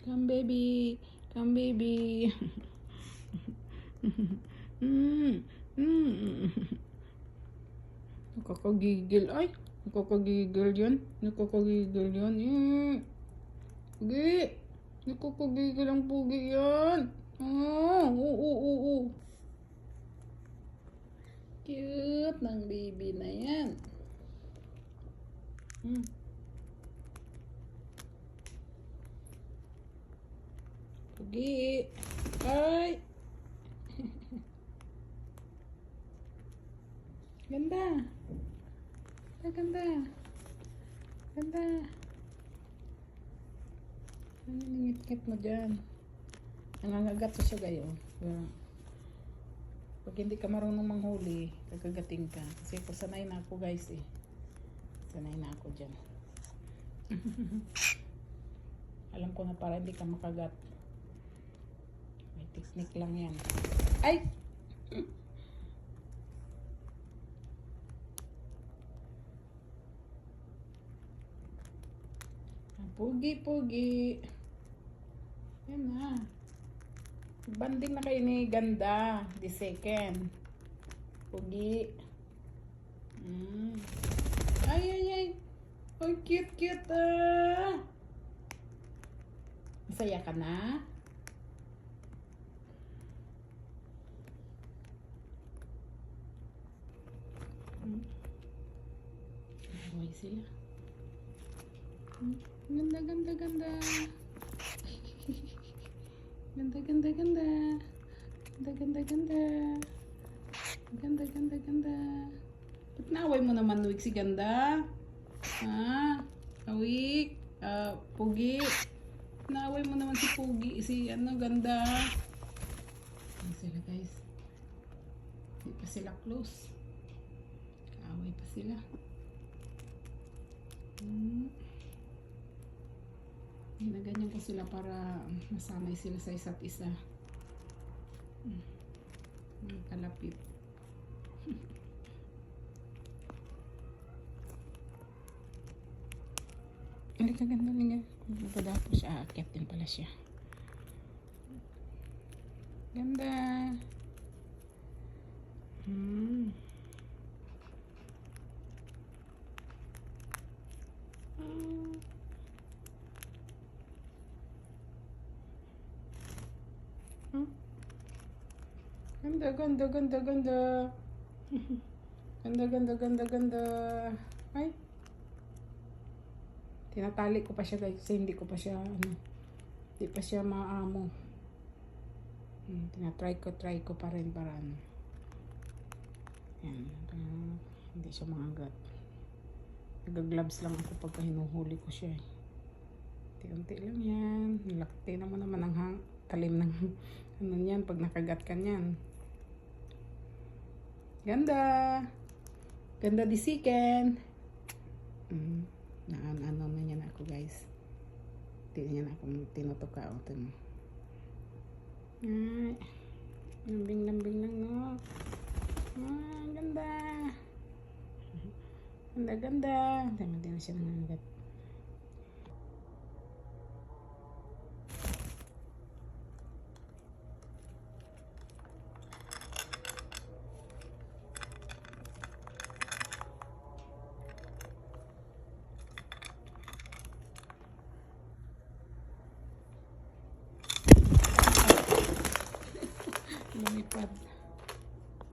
Come baby. Come baby. Mm. Mm. Nakakagigil. Ay, nakakagigil yun. Nakakagigil yun. Pugi. Nakakagigil ang pugi yan. Oo. Cute ng baby na yan. Pugi. Ay. Ganda. Ganda. Ganda. Ano nangit-ngit mo dyan? Nangangagat siya gayo. Pag hindi ka marunong manghuli, kagagating ka. Kasi ko sanay na ako guys eh. Sanay na ako dyan. Alam ko na para hindi ka makagat. May technique lang yan. Ay! Pugi. Yan na. Banding na kayo ni Ganda. The second. Pugi. Ay. Oh, cute. Masaya ka na? Away sila. Ganda. Ganda. Ba't naaway mo naman, Wig, si Ganda? Ha? Wig? Pugi? Naaway mo naman si Pugi, si Ganda? Ayan sila, guys. Hindi pa sila close. Kaaway pa sila. Ginaganyan ko sila para masanay sila sa isa't isa. Kalapit. Hindi ka ganda niya. Bada po siya. Aakyat din pala siya. Ganda. Ganda. Ay. Tinatali ko pa siya guys kasi hindi ko pa siya hindi pa siya maamo. Tinatry ko pa rin para yan, hindi siya mangagat. Nag-gloves lang ako pagka hinuhuli ko siya. Unti lang yan. Lakti naman ang talim ng niyan pag nakagat ka niyan. Ganda di second. Ano na niya na ako guys. Tingnan niya na akong tinutuka o ito. Ay, lambing lang no. Ganda. Tama din na siya nangagat. Lumipad.